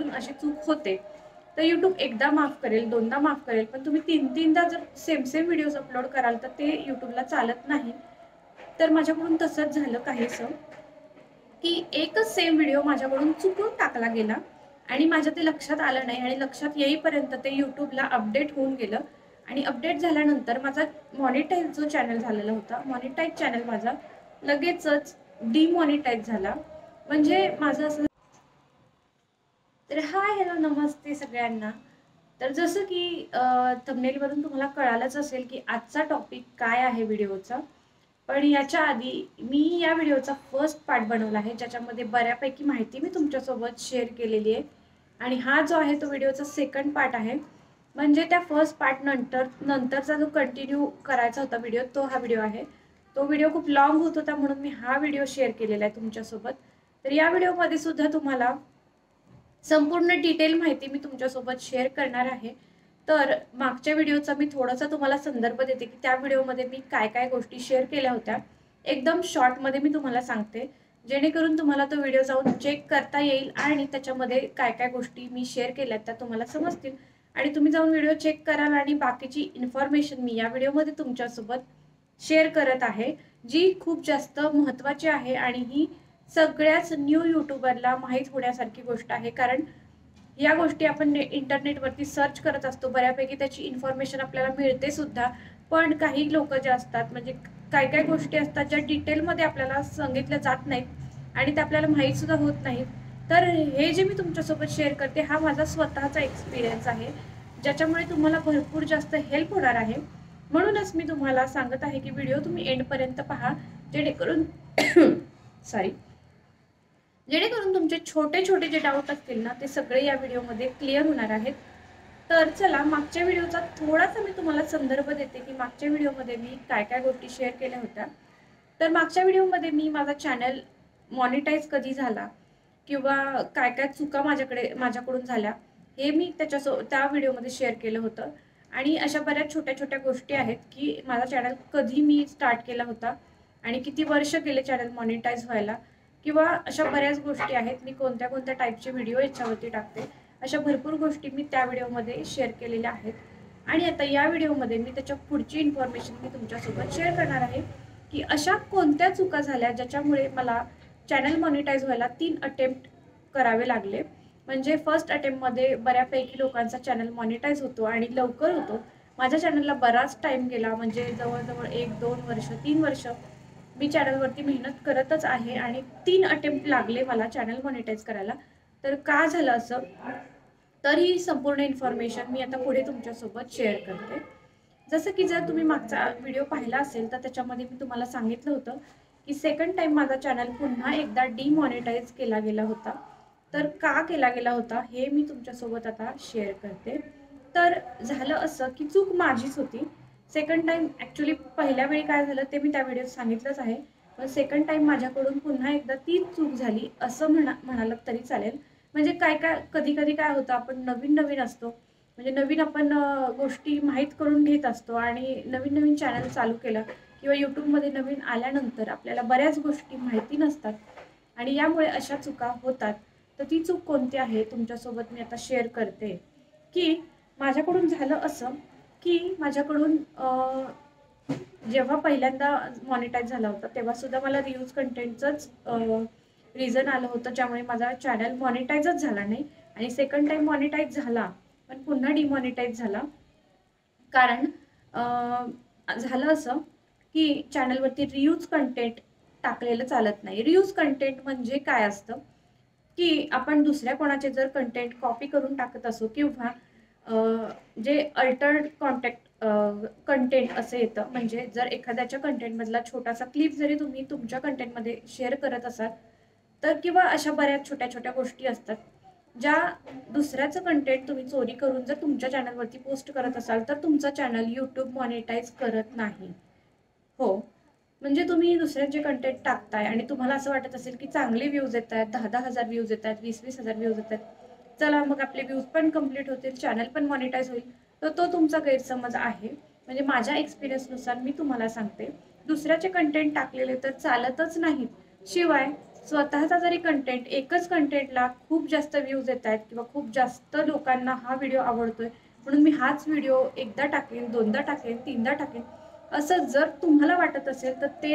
चुकून अशी चूक होते तर यूट्यूब एकदा माफ करेल, दोनदा माफ करेल, पण तुम्ही तीन-तीनदा जर सेम व्हिडिओज अपलोड कराल तर ते यूट्यूबला चालत नाही. तर माझ्याकडून तसंच झालं काहीसं, की एकच सेम व्हिडिओ माझ्याकडून चुकून टाकला गेला आणि माझ्या ते लक्षात आलं नाही आणि लक्षात येईपर्यंत ते यूट्यूबला अपडेट होऊन गेलं आणि अपडेट झाल्यानंतर माझा मॉनिटाईज जो चॅनल झालेला होता, मॉनिटाईज चॅनल माझा लगेचच डिमॉनिटाईज झाला. म्हणजे माझं असं. तर हाय, हॅलो, नमस्ते सगळ्यांना. तर जसं की थंबनेलवरून तुम्हाला कळालंच असेल की आजचा टॉपिक काय आहे व्हिडिओचा. पण याच्या आधी मी या व्हिडिओचा फर्स्ट पार्ट बनवला आहे, ज्याच्यामध्ये बऱ्यापैकी माहिती मी तुमच्यासोबत शेअर केलेली आहे. आणि हा जो आहे तो व्हिडिओचा सेकंड पार्ट आहे. म्हणजे त्या फर्स्ट पार्ट नंतरचा जो कंटिन्यू करायचा होता व्हिडिओ, तो हा व्हिडिओ आहे. तो व्हिडिओ खूप लॉंग होत होता म्हणून मी हा व्हिडिओ शेअर केलेला आहे तुमच्यासोबत. तर या व्हिडिओमध्ये सुद्धा तुम्हाला संपूर्ण डिटेल माहिती मी तुमच्यासोबत शेअर करणार आहे. तर मागच्या व्हिडिओचा मी थोडासा तुम्हाला संदर्भ देते की त्या व्हिडिओमध्ये मी काय काय गोष्टी शेअर केल्या होत्या. एकदम शॉर्टमध्ये मी तुम्हाला सांगते, जेणेकरून तुम्हाला तो व्हिडिओ जाऊन चेक करता येईल आणि त्याच्यामध्ये काय काय गोष्टी मी शेअर केल्यात त्या तुम्हाला समजतील आणि तुम्ही जाऊन व्हिडिओ चेक कराल आणि बाकीची इन्फॉर्मेशन मी या व्हिडिओमध्ये तुमच्यासोबत शेअर करत आहे, जी खूप जास्त महत्त्वाची आहे आणि ही सगळ्याच न्यू यूट्यूबरला माहीत होण्यासारखी गोष्ट आहे. कारण या गोष्टी आपण इंटरनेटवरती सर्च करत असतो, बऱ्यापैकी त्याची इन्फॉर्मेशन आपल्याला मिळते सुद्धा, पण काही लोक जे असतात म्हणजे काय काय गोष्टी असतात ज्या डिटेलमध्ये आपल्याला सांगितल्या जात नाहीत आणि ते आपल्याला माहीत सुद्धा होत नाहीत. तर हे जे मी तुमच्यासोबत शेअर करते हा माझा स्वतःचा एक्सपिरियन्स आहे, ज्याच्यामुळे तुम्हाला भरपूर जास्त हेल्प होणार आहे. म्हणूनच मी तुम्हाला सांगत आहे की व्हिडिओ तुम्ही एंडपर्यंत पहा, जेणेकरून सॉरी जेणेकरून तुमचे छोटे छोटे जे डाऊट असतील ना ते सगळे या व्हिडिओमध्ये क्लिअर होणार आहेत. तर चला, मागच्या व्हिडिओचा थोडासा मी तुम्हाला संदर्भ देते की मागच्या व्हिडिओमध्ये मी काय काय गोष्टी शेअर केल्या होत्या. तर मागच्या व्हिडिओमध्ये मी माझा चॅनल मॉनिटाईज कधी झाला किंवा काय काय चुका माझ्याकडून झाल्या हे मी त्या व्हिडिओमध्ये शेअर केलं होतं. आणि अशा बऱ्याच छोट्या छोट्या गोष्टी आहेत की माझा चॅनल कधी मी स्टार्ट केला होता आणि किती वर्ष गेले चॅनल मॉनिटाईज व्हायला, किंवा अशा बऱ्याच गोष्टी आहेत, मी कोणत्या कोणत्या टाईपचे व्हिडिओ याच्यावरती टाकते, अशा भरपूर गोष्टी मी त्या व्हिडिओमध्ये शेअर केलेल्या आहेत. आणि आता या व्हिडिओमध्ये मी त्याच्या पुढची इन्फॉर्मेशन मी तुमच्यासोबत शेअर करणार आहे की अशा कोणत्या चुका झाल्या ज्याच्यामुळे मला चॅनल मॉनिटाईज व्हायला 3 अटेम्प्ट करावे लागले. म्हणजे फर्स्ट अटेम्प्टमध्ये बऱ्यापैकी लोकांचा चॅनल मॉनिटाईज होतो आणि लवकर होतो. माझ्या चॅनलला बराच टाईम गेला, म्हणजे जवळजवळ 1-2 वर्ष 3 वर्ष मी चॅनलवरती मेहनत करतच आहे आणि 3 अटेम्प्ट लागले मला चॅनल मॉनिटाईज करायला. तर का झालं असं, तर ही संपूर्ण इन्फॉर्मेशन मी आता पुढे तुमच्यासोबत शेअर करते. जसं की जर तुम्ही मागचा व्हिडिओ पाहिला असेल तर त्याच्यामध्ये मी तुम्हाला सांगितलं होतं की सेकंड टाइम माझा चॅनल पुन्हा एकदा डिमॉनिटाईज केला गेला होता. तर का केला गेला होता हे मी तुमच्यासोबत आता शेअर करते. तर झालं असं की चूक माझीच होती. सेकंड टाइम ॲक्च्युली पहिल्या वेळी काय झालं ते मी त्या व्हिडिओत सांगितलंच आहे. पण सेकंड टाइम माझ्याकडून पुन्हा एकदा तीच चूक झाली असं म्हणालात तरी चालेल. म्हणजे काय काय कधी कधी काय होतं, आपण नवीन असतो, म्हणजे नवीन आपण गोष्टी माहीत करून घेत असतो आणि नवीन चॅनल चालू केलं किंवा यूट्यूबमध्ये नवीन आल्यानंतर आपल्याला बऱ्याच गोष्टी माहिती नसतात आणि यामुळे अशा चुका होतात. तर ती चूक कोणती आहे तुमच्यासोबत मी आता शेअर करते. की माझ्याकडून झालं असं की माझ्याकडून जेव्हा पहिल्यांदा मॉनिटाईज झाला होता तेव्हा सुद्धा मला रियूज कंटेंटचंच रिझन आलं होतं, ज्यामुळे माझा चॅनल मॉनिटाईजच झाला नाही. आणि सेकंड टाइम मॉनिटाईज झाला पण पुन्हा डिमॉनिटाईज झाला. कारण झालं असं की चॅनलवरती रियूज कंटेंट टाकलेलं चालत नाही. रियूज कंटेंट म्हणजे काय असतं की आपण दुसऱ्या कोणाचे जर कंटेंट कॉपी करून टाकत असो किंवा जे अल्टर्ड कंटेंट असं येतं, म्हणजे जर एखाद्याच्या कंटेंटमधला छोटासा क्लिप जरी तुम्ही तुमच्या कंटेंटमध्ये शेअर करत असाल तर, किंवा अशा बऱ्याच छोट्या छोट्या गोष्टी असतात ज्या दुसऱ्याचं कंटेंट तुम्ही चोरी करून जर तुमच्या चॅनलवरती पोस्ट करत असाल तर तुमचं चॅनल यूट्यूब मॉनिटाईज करत नाही. हो, म्हणजे तुम्ही दुसऱ्यांचे कंटेंट टाकताय आणि तुम्हाला असं वाटत असेल की चांगले व्ह्यूज येत आहेत, 10,000 व्ह्यूज येत आहेत, 20,000 व्ह्यूज येत आहेत, चला मग आपले व्ह्यूज पण कंप्लीट होतील, चॅनल पण मॉनिटाईज होईल. तर तो तुमचा गैरसमज आहे. म्हणजे माझ्या एक्सपिरियन्सनुसार मी तुम्हाला सांगते, दुसऱ्याचे कंटेंट टाकलेले तर चालतच नाहीत. शिवाय स्वतःचा जरी कंटेंट, एकच कंटेंटला खूप जास्त व्ह्यूज येत आहेत किंवा खूप जास्त लोकांना हा व्हिडिओ आवडतोय म्हणून मी हाच व्हिडिओ एकदा टाकेन, दोनदा टाकेन, तीनदा टाकेन, असं जर तुम्हाला वाटत असेल तर ते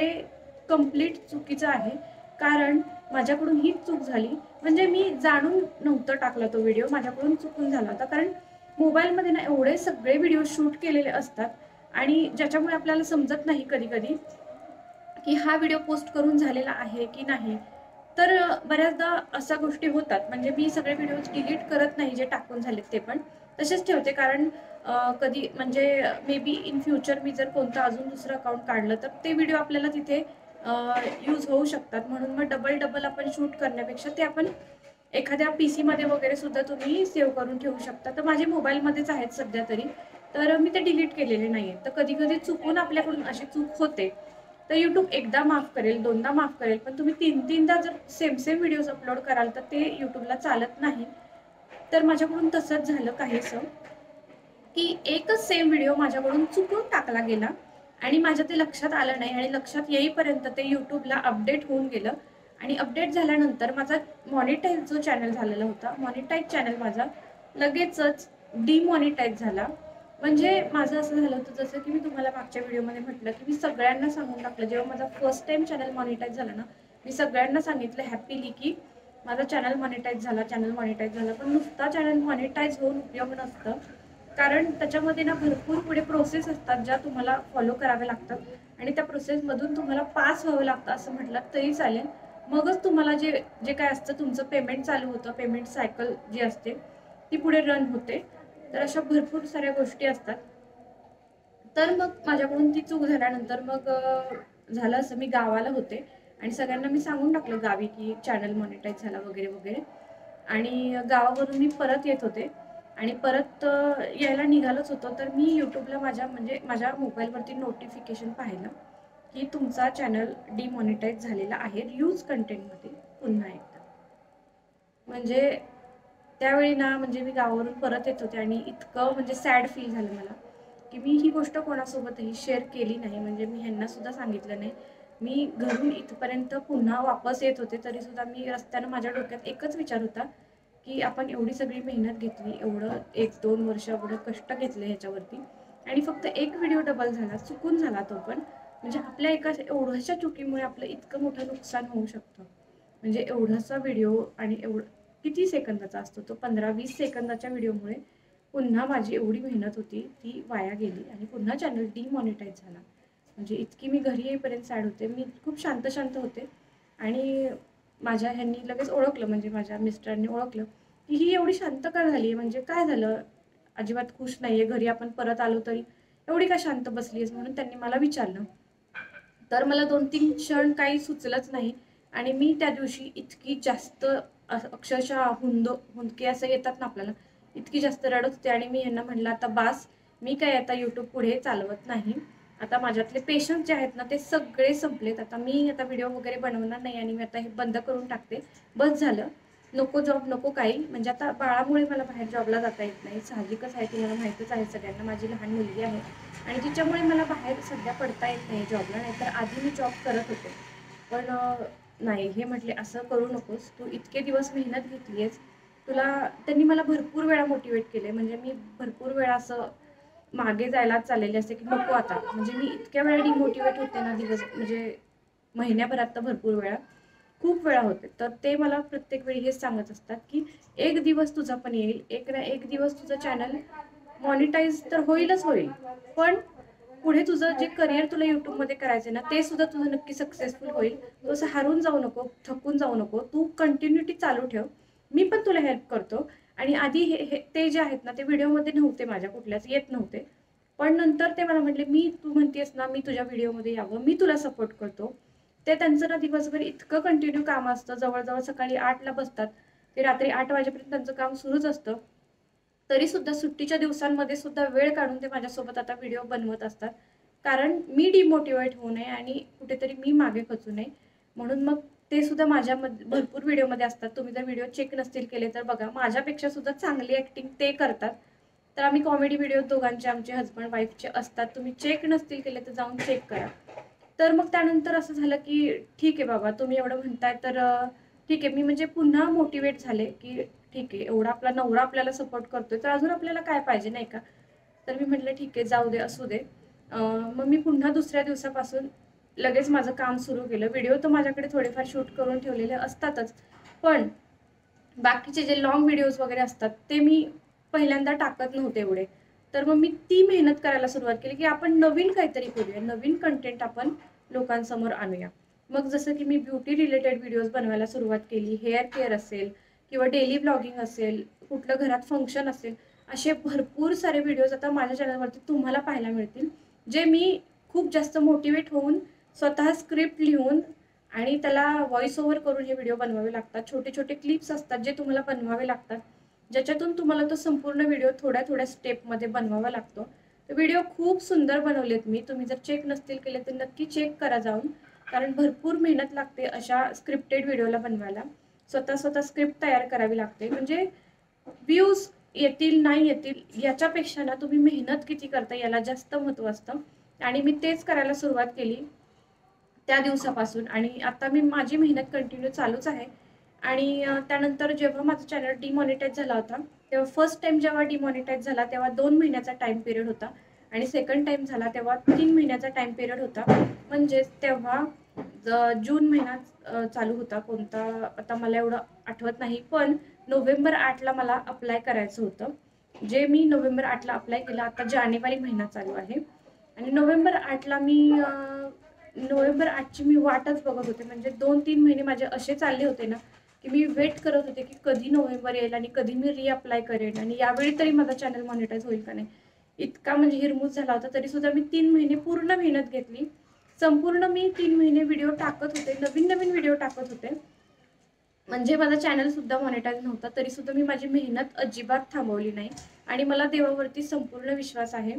कंप्लीट चुकीचं आहे. कारण माझ्याकडून हीच चूक झाली. म्हणजे मी जाणून नव्हतं टाकला तो व्हिडिओ, माझ्याकडून चुकून झाला होता. कारण मोबाईलमध्ये ना एवढे सगळे व्हिडिओ शूट केलेले असतात आणि ज्याच्यामुळे आपल्याला समजत नाही कधी कधी की हा व्हिडिओ पोस्ट करून झालेला आहे की नाही. तर बऱ्याचदा अशा गोष्टी होतात. म्हणजे मी सगळे व्हिडिओज डिलीट करत नाही, जे टाकून झालेत ते पण तसेच ठेवते. कारण कधी म्हणजे मे बी इन फ्युचर मी जर कोणतं अजून दुसरं अकाउंट काढलं तर ते व्हिडिओ आपल्याला तिथे यूज होऊ शकतात. म्हणून मग डबल डबल आपण शूट करण्यापेक्षा ते आपण एखाद्या PC मध्ये वगैरे सुद्धा तुम्ही सेव्ह करून ठेवू शकता. तर माझे मोबाईलमध्येच आहेत सध्या तरी. तर मी ते डिलीट केलेले नाहीये. तर कधी कधी चुकून आपल्याकडून अशी चूक होते. तर YouTube एकदा माफ करेल, दोनदा माफ करेल, पण तुम्ही तीन-तीनदा जर सेम सेम व्हिडिओज अपलोड कराल तर ते YouTubeला चालत नाही. तर माझ्याकडून तसंच झालं काहीसं, की एकच सेम व्हिडिओ माझ्याकडून चुकून टाकला गेला आणि माझ्या ते लक्षात आलं नाही आणि लक्षात येईपर्यंत ते YouTubeला अपडेट होऊन गेलं आणि अपडेट झाल्यानंतर माझा मॉनिटाईज जो चॅनल झालेला होता, मॉनिटाईज चॅनल माझा लगेचच डिमॉनिटाईज झाला. म्हणजे माझं असं झालं होतं, जसं की मी तुम्हाला मागच्या व्हिडिओमध्ये म्हटलं, की मी सगळ्यांना सांगून टाकलं. जेव्हा माझा फर्स्ट टाइम चॅनल मॉनिटाईज झाला ना, मी सगळ्यांना सांगितलं हॅपीली, की माझा चॅनल मॉनिटाईज झाला, चॅनल मॉनिटाईज झाला. पण नुसता चॅनल मॉनिटाईज होऊन उपयोग नसतं. कारण त्याच्यामध्ये ना भरपूर पुढे प्रोसेस असतात ज्या तुम्हाला फॉलो कराव्या लागतात आणि त्या प्रोसेसमधून तुम्हाला पास व्हावं लागतं असं म्हटलं तरी चालेल. मगच तुम्हाला जे जे काय असतं तुमचं पेमेंट चालू होतं, पेमेंट सायकल जी असते ती पुढे रन होते. तर अशा भरपूर साऱ्या गोष्टी असतात. तर मग माझ्याकडून ती चूक झाल्यानंतर मग झालं असं, मी गावाला होते आणि सगळ्यांना मी सांगून टाकलं गावी, की चॅनल मॉनिटाईज झाला वगैरे वगैरे. आणि गावावरून मी परत येत होते आणि परत यायला निघालोच होतो, तर मी YouTubeला माझ्या म्हणजे माझ्या मोबाईलवरती नोटिफिकेशन पाहिलं, की तुमचा चॅनल डिमॉनिटाईज झालेला आहे यूज कंटेंटमध्ये पुन्हा एकदा. म्हणजे त्यावेळी ना म्हणजे मी गावावरून परत येत होते आणि इतकं म्हणजे सॅड फील झालं मला, की मी ही गोष्ट कोणासोबतही शेअर केली नाही. म्हणजे मी ह्यांना सुद्धा सांगितलं नाही. मी घरून इथपर्यंत पुन्हा वापस येत होते तरी सुद्धा मी रस्त्यानं माझ्या डोक्यात एकच विचार होता, की आपण एवढी सगळी मेहनत घेतली, एवढं 1-2 वर्ष एवढं कष्ट घेतले ह्याच्यावरती आणि फक्त एक व्हिडिओ डबल झाला, चुकून झाला तो पण. म्हणजे आपल्या एका एवढ्याशा चुकीमुळे आपलं इतकं मोठं नुकसान होऊ शकतं. म्हणजे एवढासा व्हिडिओ आणि एवढं किती सेकंदाचा असतो तो, 15-20 सेकंदाच्या व्हिडिओमुळे पुन्हा माझी एवढी मेहनत होती ती वाया गेली आणि पुन्हा चॅनल डिमॉनिटाईज झाला. म्हणजे इतकी मी घरी येईपर्यंत सॅड होते. मी खूप शांत शांत होते आणि माझ्या ह्यांनी लगेच ओळखलं, म्हणजे माझ्या मिस्टरांनी ओळखलं, की ही एवढी शांत का झाली, म्हणजे काय झालं, अजिबात खुश नाहीये, घरी आपण परत आलो तरी एवढी का शांत बसलीयस, म्हणून त्यांनी मला विचारलं. तर मला 2-3 क्षण काही सुचलंच नाही आणि मी त्या दिवशी इतकी जास्त अक्षरशः हुंदके असं येतात ना आपल्याला, इतकी जास्त रडत होते आणि मी ह्यांना म्हटलं, "आता बास, मी काय आता YouTube पुढे चालवत नाही. आता माझ्यातले पेशन्स जे आहेत ना, ते सगळे संपलेत. आता मी आता व्हिडिओ वगैरे बनवणार नाही आणि मी आता हे बंद करून टाकते. बस झालं. नको जॉब, नको काही." म्हणजे आता बाळामुळे मला बाहेर जॉबला जाता येत नाही. साहजिकच आहे, तुम्हाला माहीतच आहे सगळ्यांना. माझी लहान मुलगी आहे आणि तिच्यामुळे मला बाहेर सध्या पडता येत नाही जॉबला. नाहीतर आधी मी जॉब करत होते. पण नाही, हे म्हटले, "असं करू नकोस. तू इतके दिवस मेहनत घेतली आहेस. तुला." त्यांनी मला भरपूर वेळा मोटिवेट केले. म्हणजे मी भरपूर वेळा असं मागे जायलाच चाललेले असते, की नको आता. म्हणजे मी इतक्या वेळा डिमोटिवेट होते ना, म्हणजे महिन्याभरात तर भरपूर वेळा, खूप वेळा होते. तर ते मला प्रत्येक वेळी हेच सांगत असतात, की "एक दिवस तुझा पण येईल. एक ना एक दिवस तुझं चॅनल मॉनिटाईज तर होईलच होईल. पण पुढे तुझं जे करिअर तुला YouTubeमध्ये करायचंय ना, ते सुद्धा तुझं नक्की सक्सेसफुल होईल. तू असं हारून जाऊ नको, थकून जाऊ नको. तू कंटिन्युटी चालू ठेव. मी पण तुला हेल्प करतो." आणि आधी हे हे ते जे आहेत ना, ते व्हिडिओमध्ये नव्हते, माझ्या कुठल्याच येत नव्हते. पण नंतर ते मला म्हटले, "तू म्हणतेस ना, मी तुझ्या व्हिडिओमध्ये यावं, मी तुला सपोर्ट करतो." ते त्यांचं ना दिवसभर इतकं कंटिन्यू काम असतं. जवळ सकाळी 8:00ला बसतात. ते रात्री 8:00 वाजेपर्यंत त्यांचं काम सुरूच असतं. तरी सुद्धा सुट्टीच्या दिवसांमध्ये सुद्धा वेळ काढून ते माझ्यासोबत आता व्हिडिओ बनवत असतात. कारण मी डिमोटिव्हेट होऊ नये आणि कुठेतरी मी मागे खचू नये. म्हणून मग ते सुद्धा माझ्यामध्ये भरपूर व्हिडिओमध्ये असतात. तुम्ही जर व्हिडिओ चेक नसतील केले तर बघा. माझ्यापेक्षा सुद्धा चांगली ॲक्टिंग ते करतात. तर आम्ही कॉमेडी व्हिडिओ दोघांचे, आमचे हसबंड वाईफचे असतात. तुम्ही चेक नसतील केले तर जाऊन चेक करा. तर मग त्यानंतर असं झालं की ठीक आहे बाबा, तुम्ही एवढं म्हणताय तर ठीक आहे. मी म्हणजे पुन्हा मोटिवेट झाले की ठीक आहे, एवढा आपला नवरा आपल्याला सपोर्ट करतोय तर अजून आपल्याला काय पाहिजे, नाही का? तर मी म्हटलं ठीक आहे, जाऊ दे, असू दे. मग मी पुन्हा दुसऱ्या दिवसापासून लगेच माझं काम सुरू केलं. व्हिडिओ तर माझ्याकडे थोडेफार शूट करून ठेवलेले असतातच, पण बाकीचे जे लाँग व्हिडिओज वगैरे असतात ते मी पहिल्यांदा टाकत नव्हते एवढे. तर मग मी ती मेहनत करायला सुरुवात केली की आपण नवीन काहीतरी करूया, नवीन कंटेंट आपण लोकांसमोर आणूया. मग जसं की मी ब्युटी रिलेटेड व्हिडिओज बनवायला सुरुवात केली. हेअर केअर असेल किंवा डेली ब्लॉगिंग असेल, कुठलं घरात फंक्शन असेल, असे भरपूर सारे व्हिडिओज आता माझ्या चॅनलवरती तुम्हाला पाहायला मिळतील, जे मी खूप जास्त मोटिवेट होऊन स्वतः स्क्रिप्ट लिहून आणि त्याला व्हॉइस ओव्हर करून हे व्हिडिओ बनवावे लागतात. छोटे छोटे क्लिप्स असतात जे तुम्हाला बनवावे लागतात, ज्याच्यातून तुम्हाला तो संपूर्ण व्हिडिओ थोड्या थोड्या स्टेपमध्ये बनवावा लागतो. व्हिडिओ खूप सुंदर बनवलेत मी. तुम्ही जर चेक नसतील केले तर नक्की चेक करा जाऊन, कारण भरपूर मेहनत लागते अशा स्क्रिप्टेड व्हिडिओला बनवायला. स्वतः स्वतः स्क्रिप्ट तयार करावी लागते. म्हणजे व्ह्यूज येतील नाही येतील याच्यापेक्षा ना तुम्ही मेहनत किती करता याला जास्त महत्त्व असतं. आणि मी तेच करायला सुरुवात केली त्या दिवसापासून आणि आता मी माझी मेहनत कंटिन्यू चालूच आहे. आणि त्यानंतर जेव्हा माझा चॅनल डिमॉनिटाईज झाला होता, तेव्हा फर्स्ट टाइम जेव्हा डिमॉनिटाईज झाला तेव्हा 2 महिन्याचा टाइम पिरियड होता आणि सेकंड टाइम झाला तेव्हा 3 महिन्याचा टाइम पिरियड होता. म्हणजेच तेव्हा जून महिना चालू होता कोणता, आता मला एवढं आठवत नाही, पण नोव्हेंबर 8 ला मला अप्लाय करायचं होतं, जे मी नोव्हेंबर 8 ला अप्लाय केलं. आता जानेवारी महिना चालू आहे आणि नोव्हेंबर 8 ला मी नोव्हेंबर 8 ची मी वाटच बघत होते. म्हणजे 2-3 महिने माझे असे चालले होते ना की मी वेट करत होते की कधी नोव्हेंबर येईल आणि कधी मी रिअप्लाय करेन आणि यावेळी तरी माझा चॅनल मॉनिटाईज होईल का नाही. इतका म्हणजे हिरमूज झाला होता. तरी सुद्धा मी 3 महिने पूर्ण मेहनत घेतली. संपूर्ण मी 3 महिने व्हिडिओ टाकत होते, नवीन नवीन व्हिडिओ टाकत होते. म्हणजे माझा चॅनल सुद्धा मॉनिटाईज नव्हता, तरी सुद्धा मी माझी मेहनत अजिबात थांबवली नाही आणि मला देवावरती संपूर्ण विश्वास आहे.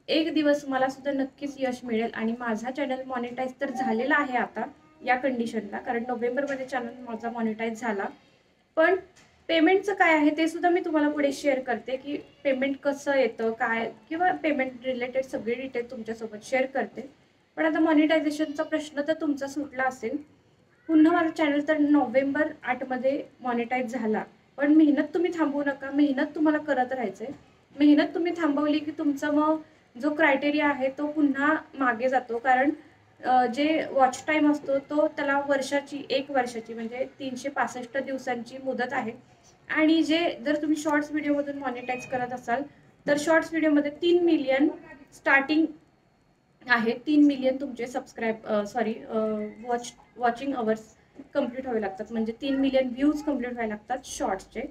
एक दिवस मला सुद्धा नक्कीच यश मिळेल आणि माझा चॅनल मॉनिटाईज तर झालेला आहे आता या कंडिशनला, कारण नोव्हेंबरमध्ये चॅनल माझा मॉनिटाईज झाला. पण पेमेंटचं काय आहे ते सुद्धा मी तुम्हाला पुढे शेअर करते की पेमेंट कसं येतं काय, किंवा पेमेंट रिलेटेड सगळे डिटेल तुमच्यासोबत शेअर करते. पण आता मॉनिटायझेशनचा प्रश्न तर तुमचा सुटला असेल. पुन्हा माझा चॅनल तर नोव्हेंबर 8 मध्ये मॉनिटाईज झाला. पण मेहनत तुम्ही थांबवू नका, मेहनत तुम्हाला करत राहायचंय. मेहनत तुम्ही थांबवली की तुमचा मग जो क्रायटेरिया आहे तो पुन्हा मागे जातो. कारण जे वॉच टाइम असतो तो त्याला वर्षाची, 1 वर्षाची म्हणजे 365 दिवसांची मुदत आहे. आणि जे जर तुम्ही शॉर्ट्स व्हिडिओमधून मॉनिटाईज करत असाल तर शॉर्ट्स व्हिडिओमध्ये 3 मिलियन स्टार्टिंग आहे. 3 मिलियन तुमचे वॉचिंग अवर्स कंप्लीट व्हावे लागतात, म्हणजे 3 मिलियन व्ह्यूज कंप्लीट व्हायला लागतात शॉर्ट्सचे.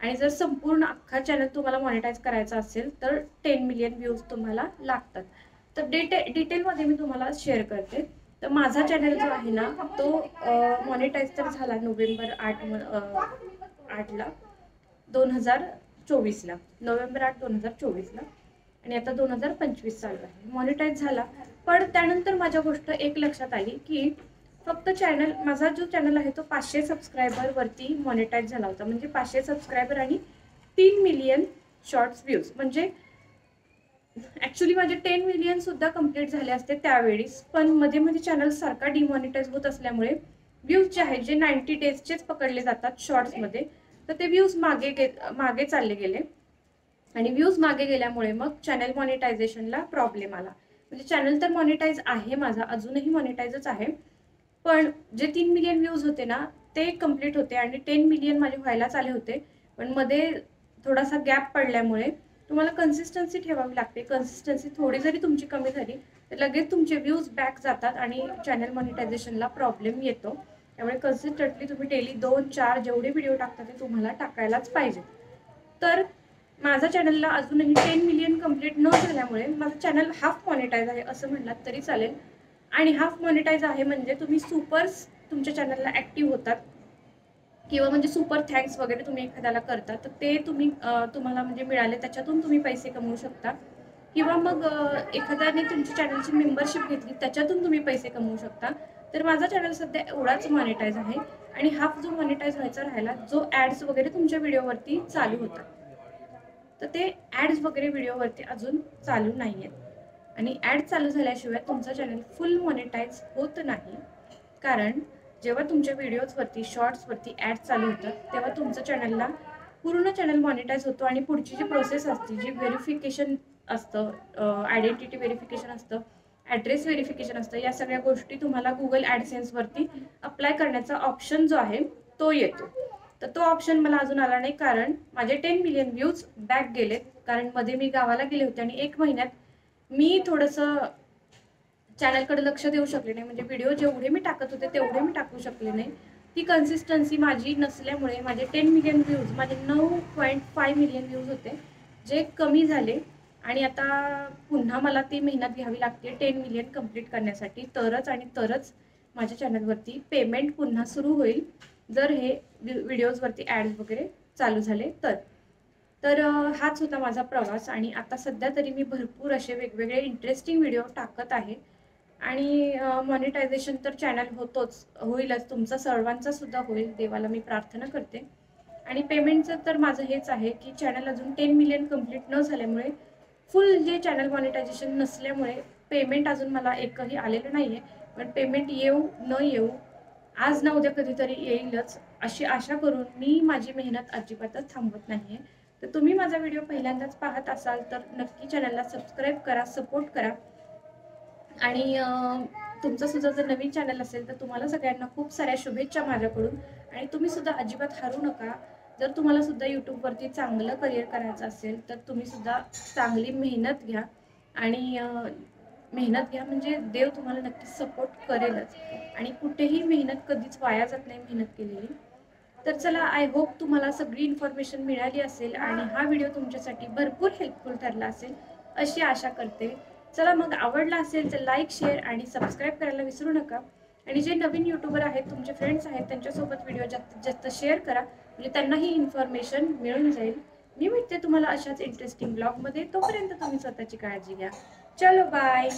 आणि जर संपूर्ण अख्खा चॅनल तुम्हाला मॉनिटाईज करायचा असेल तर 10 मिलियन व्ह्यूज तुम्हाला लागतात. तर डिटेलमध्ये मी तुम्हाला शेअर करते. तर माझा चॅनल जो आहे ना तो मॉनिटाईज तर झाला नोव्हेंबर 8ला 2024ला, नोव्हेंबर 8 2024ला, आणि आता 2025 चालू आहे. मॉनिटाईज झाला. पण त्यानंतर माझ्या गोष्ट एक लक्षात आली की फक्त चॅनल, माझा जो चॅनल आहे तो 500 सबस्क्रायबर वरती मॉनिटाईज झाला होता. म्हणजे 500 सबस्क्रायबर आणि 3 मिलियन शॉर्ट्स व्ह्यूज, म्हणजे ऍक्च्युली माझे 10 मिलियन सुद्धा कंप्लीट झाले असते त्यावेळीस. पण मध्ये मध्ये चॅनल सारखा डिमॉनिटाईज होत असल्यामुळे व्ह्यूज जे आहेत जे 90 डेजचेच पकडले जातात शॉर्ट्समध्ये, तर ते व्ह्यूज मागे चालले गेले. आणि व्ह्यूज मागे गेल्यामुळे मग चॅनल मॉनिटायझेशनला प्रॉब्लेम आला. म्हणजे चॅनल तर मॉनिटाईज आहे माझा, अजूनही मॉनिटाईजच आहे. पण जे 3 मिलियन व्ह्यूज होते ना ते कंप्लीट होते आणि 10 मिलियन माझे व्हायलाच आले होते. पण मध्ये थोडासा गॅप पडल्यामुळे तुम्हाला कन्सिस्टन्सी ठेवावी लागते. कन्सिस्टन्सी थोडी जरी तुमची कमी झाली तर लगेच तुमचे व्ह्यूज बॅक जातात आणि चॅनल मॉनिटायझेशनला प्रॉब्लेम येतो. त्यामुळे कन्सिस्टंटली तुम्ही डेली 2-4 जेवढे व्हिडिओ टाकता ते तुम्हाला टाकायलाच पाहिजे. तर माझ्या चॅनलला अजूनही 10 मिलियन कंप्लीट न झाल्यामुळे माझं चॅनल हाफ मॉनिटाईज आहे असं म्हणलात तरी चालेल. आणि हाफ मॉनिटाईज आहे म्हणजे तुम्ही सुपर्स तुमच्या चॅनलला ऍक्टिव्ह होतात, किंवा म्हणजे सुपर थँक्स वगैरे तुम्ही एखाद्याला करता तर ते तुम्हाला म्हणजे मिळाले, त्याच्यातून तुम्ही पैसे कमवू शकता. किंवा मग एखाद्याने तुमच्या चॅनलची मेंबरशिप घेतली त्याच्यातून तुम्ही पैसे कमवू शकता. तर माझा चॅनल सध्या एवढाच मॉनिटाईज आहे. आणि हाफ जो मॉनिटाईज व्हायचा राहिला, जो ऍड्स वगैरे तुमच्या व्हिडिओवरती चालू होतात, तर ते ऍड्स वगैरे व्हिडिओवरती अजून चालू नाहीयेत. आणि ॲड चालू झाल्याशिवाय तुमचं चॅनल फुल मॉनिटाईज होत नाही. कारण जेव्हा तुमच्या व्हिडिओजवरती शॉर्ट्सवरती ॲड चालू होतात तेव्हा तुमचं चॅनलला पूर्ण चॅनल मॉनिटाईज होतो आणि पुढची जी प्रोसेस असते, जी व्हेरिफिकेशन असतं, आयडेंटिटी व्हेरिफिकेशन असतं, ॲड्रेस व्हेरिफिकेशन असतं, या सगळ्या गोष्टी तुम्हाला गुगल ॲडसेन्सवरती अप्लाय करण्याचा ऑप्शन जो आहे तो येतो. तर तो ऑप्शन मला अजून आला नाही, कारण माझे 10 मिलियन व्ह्यूज बॅक गेलेत. कारण मध्ये मी गावाला गेले होते आणि 1 महिन्यात मी थोडंसं चॅनलकडे लक्ष देऊ शकले नाही. म्हणजे व्हिडिओ जेवढे मी टाकत होते तेवढे मी टाकू शकले नाही. ती कन्सिस्टन्सी माझी नसल्यामुळे माझे 10 मिलियन व्ह्यूज, माझे 9.5 मिलियन व्ह्यूज होते, जे कमी झाले. आणि आता पुन्हा मला ती मेहनत घ्यावी लागते 10 मिलियन कंप्लीट करण्यासाठी. तरच माझ्या चॅनलवरती पेमेंट पुन्हा सुरू होईल, जर हे व्हिडिओजवरती ॲड्स वगैरे चालू झाले तर हाच होता माझा प्रवास. आणि आता सध्या तरी मी भरपूर असे वेगवेगळे इंटरेस्टिंग व्हिडिओ टाकत आहे. आणि मॉनिटायझेशन तर चॅनल होईलच, तुमचा सर्वांचा सुद्धा होईल, देवाला मी प्रार्थना करते. आणि पेमेंटचं तर माझं हेच आहे की चॅनल अजून 10 मिलियन कंप्लीट न झाल्यामुळे, फुल जे चॅनल मॉनिटायझेशन नसल्यामुळे पेमेंट अजून मला एकही आलेलं नाही आहे. पण पेमेंट येऊ न येऊ, आज ना उद्या कधीतरी येईलच, अशी आशा करून मी माझी मेहनत अजिबातच थांबवत नाही आहे. तर तुम्ही माझा व्हिडिओ पहिल्यांदाच पाहत असाल तर नक्की चॅनलला सबस्क्राईब करा, सपोर्ट करा. आणि तुमचं सुद्धा जर नवीन चॅनल असेल तर तुम्हाला सगळ्यांना खूप साऱ्या शुभेच्छा माझ्याकडून. आणि तुम्ही सुद्धा अजिबात हरू नका. जर तुम्हाला सुद्धा यूट्यूबवरती चांगलं करिअर करायचं असेल तर तुम्ही सुद्धा चांगली मेहनत घ्या. आणि मेहनत घ्या म्हणजे देव तुम्हाला नक्की सपोर्ट करेलच. आणि कुठेही मेहनत कधीच वाया जात नाही मेहनत केलेली. तर चला, आय होप तुम्हाला सगळी इन्फॉर्मेशन मिळाली असेल आणि हा व्हिडिओ तुमच्यासाठी भरपूर हेल्पफुल ठरला असेल अशी आशा करते. चला मग, आवडला असेल तर लाईक, शेअर आणि सबस्क्राईब करायला विसरू नका. आणि जे नवीन यूट्यूबर आहेत, तुमचे फ्रेंड्स आहेत, त्यांच्यासोबत व्हिडिओ जास्तीत जास्त शेअर करा, म्हणजे त्यांनाही इन्फॉर्मेशन मिळून जाईल. मी भेटते तुम्हाला अशाच इंटरेस्टिंग ब्लॉगमध्ये. तोपर्यंत तुम्ही स्वतःची काळजी घ्या. चलो बाय.